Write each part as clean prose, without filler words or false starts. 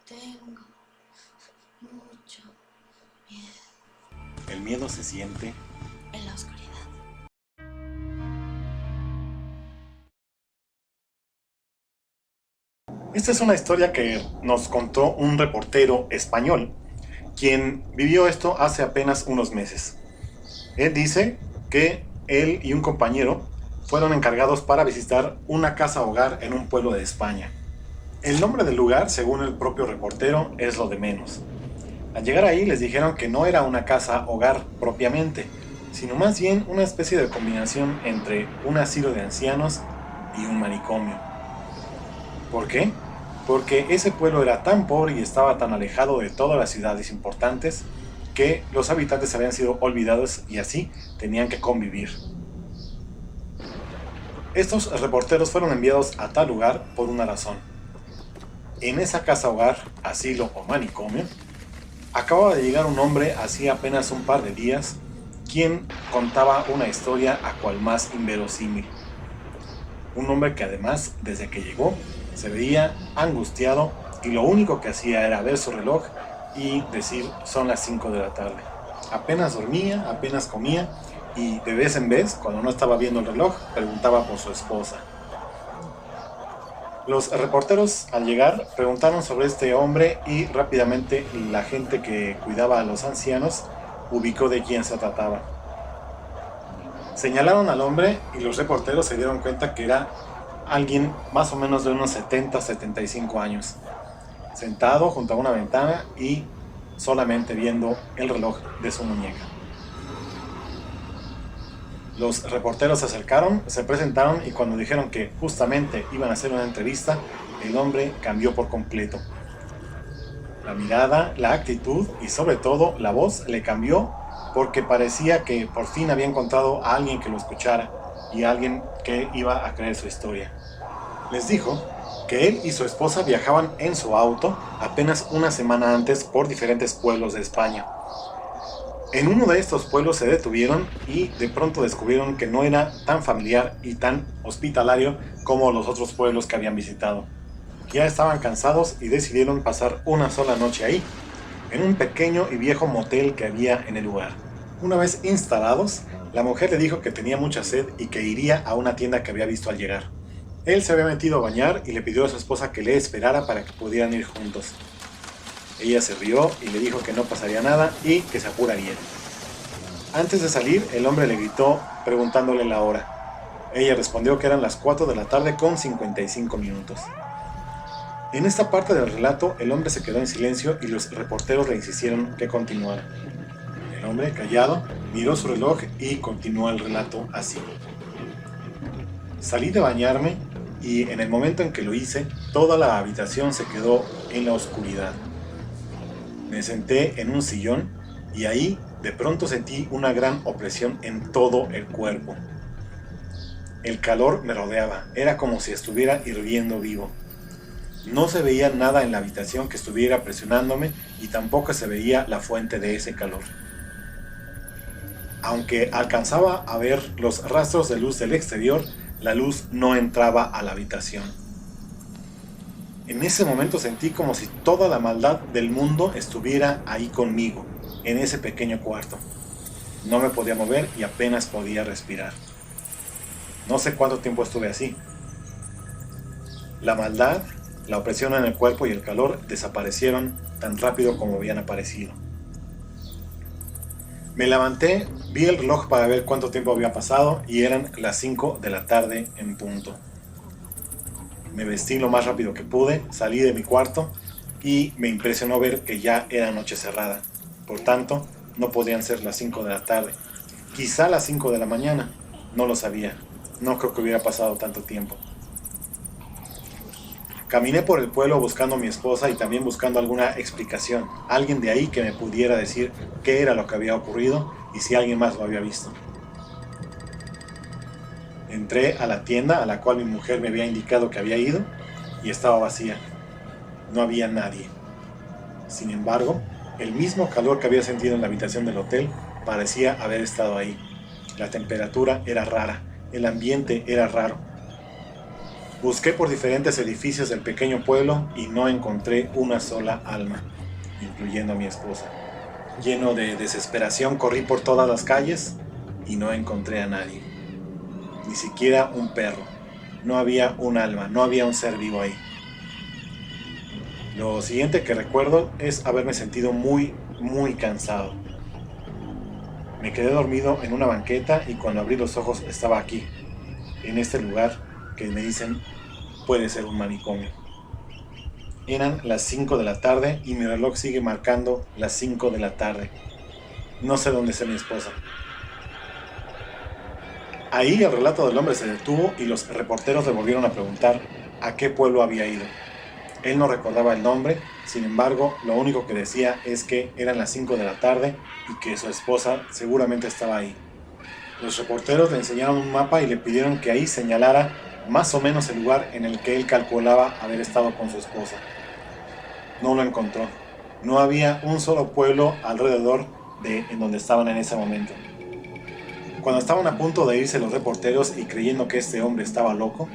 Tengo mucho miedo El miedo se siente. en la oscuridad. Esta es una historia que nos contó un reportero español, quien vivió esto hace apenas unos meses. Él dice que él y un compañero fueron encargados para visitar una casa hogar en un pueblo de España. El nombre del lugar, según el propio reportero, es lo de menos. Al llegar ahí les dijeron que no era una casa hogar propiamente, sino más bien una especie de combinación entre un asilo de ancianos y un manicomio. ¿Por qué? Porque ese pueblo era tan pobre y estaba tan alejado de todas las ciudades importantes que los habitantes habían sido olvidados y así tenían que convivir. Estos reporteros fueron enviados a tal lugar por una razón. En esa casa hogar, asilo o manicomio, acababa de llegar un hombre hacía apenas un par de días, quien contaba una historia a cual más inverosímil. Un hombre que además, desde que llegó, se veía angustiado y lo único que hacía era ver su reloj y decir son las 5 de la tarde. Apenas dormía, apenas comía y de vez en vez, cuando no estaba viendo el reloj, preguntaba por su esposa. Los reporteros al llegar preguntaron sobre este hombre y rápidamente la gente que cuidaba a los ancianos ubicó de quién se trataba. Señalaron al hombre y los reporteros se dieron cuenta que era alguien más o menos de unos 70-75 años, sentado junto a una ventana y solamente viendo el reloj de su muñeca. Los reporteros se acercaron, se presentaron y cuando dijeron que justamente iban a hacer una entrevista, el hombre cambió por completo. La mirada, la actitud y sobre todo la voz le cambió porque parecía que por fin había encontrado a alguien que lo escuchara y a alguien que iba a creer su historia. Les dijo que él y su esposa viajaban en su auto apenas una semana antes por diferentes pueblos de España. En uno de estos pueblos se detuvieron y de pronto descubrieron que no era tan familiar y tan hospitalario como los otros pueblos que habían visitado. Ya estaban cansados y decidieron pasar una sola noche ahí, en un pequeño y viejo motel que había en el lugar. Una vez instalados, la mujer le dijo que tenía mucha sed y que iría a una tienda que había visto al llegar. Él se había metido a bañar y le pidió a su esposa que le esperara para que pudieran ir juntos. Ella se rió y le dijo que no pasaría nada y que se apuraría. Antes de salir, el hombre le gritó preguntándole la hora. Ella respondió que eran las 4 de la tarde con 55 minutos. En esta parte del relato, el hombre se quedó en silencio y los reporteros le insistieron que continuara. El hombre, callado, miró su reloj y continuó el relato así. Salí de bañarme y en el momento en que lo hice, toda la habitación se quedó en la oscuridad. Me senté en un sillón y ahí de pronto sentí una gran opresión en todo el cuerpo. El calor me rodeaba, era como si estuviera hirviendo vivo. No se veía nada en la habitación que estuviera presionándome y tampoco se veía la fuente de ese calor. Aunque alcanzaba a ver los rastros de luz del exterior, la luz no entraba a la habitación. En ese momento sentí como si toda la maldad del mundo estuviera ahí conmigo, en ese pequeño cuarto. No me podía mover y apenas podía respirar. No sé cuánto tiempo estuve así. La maldad, la opresión en el cuerpo y el calor desaparecieron tan rápido como habían aparecido. Me levanté, vi el reloj para ver cuánto tiempo había pasado y eran las 5 de la tarde en punto. Me vestí lo más rápido que pude, salí de mi cuarto y me impresionó ver que ya era noche cerrada. Por tanto, no podían ser las 5 de la tarde. Quizá las 5 de la mañana. No lo sabía. No creo que hubiera pasado tanto tiempo. Caminé por el pueblo buscando a mi esposa y también buscando alguna explicación. Alguien de ahí que me pudiera decir qué era lo que había ocurrido y si alguien más lo había visto. Entré a la tienda a la cual mi mujer me había indicado que había ido y estaba vacía. No había nadie. Sin embargo, el mismo calor que había sentido en la habitación del hotel parecía haber estado ahí. La temperatura era rara, el ambiente era raro. Busqué por diferentes edificios del pequeño pueblo y no encontré una sola alma, incluyendo a mi esposa. Lleno de desesperación corrí por todas las calles y no encontré a nadie. Ni siquiera un perro. No había un alma, no había un ser vivo ahí. Lo siguiente que recuerdo es haberme sentido muy cansado. Me quedé dormido en una banqueta y cuando abrí los ojos estaba aquí, en este lugar que me dicen puede ser un manicomio. Eran las 5 de la tarde y mi reloj sigue marcando las 5 de la tarde. No sé dónde está mi esposa. Ahí el relato del hombre se detuvo y los reporteros le volvieron a preguntar a qué pueblo había ido. Él no recordaba el nombre, sin embargo, lo único que decía es que eran las 5 de la tarde y que su esposa seguramente estaba ahí. Los reporteros le enseñaron un mapa y le pidieron que ahí señalara más o menos el lugar en el que él calculaba haber estado con su esposa. No lo encontró. No había un solo pueblo alrededor de en donde estaban en ese momento. Cuando estaban a punto de irse los reporteros y creyendo que este hombre estaba loco,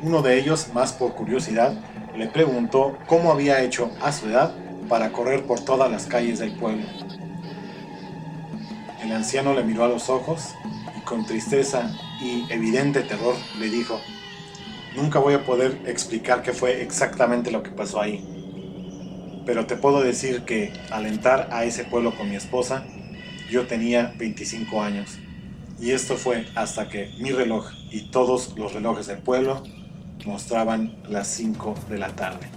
uno de ellos, más por curiosidad, le preguntó cómo había hecho a su edad para correr por todas las calles del pueblo. El anciano le miró a los ojos y con tristeza y evidente terror le dijo: nunca voy a poder explicar qué fue exactamente lo que pasó ahí, pero te puedo decir que al entrar a ese pueblo con mi esposa, yo tenía 25 años. Y esto fue hasta que mi reloj y todos los relojes del pueblo mostraban las 5 de la tarde.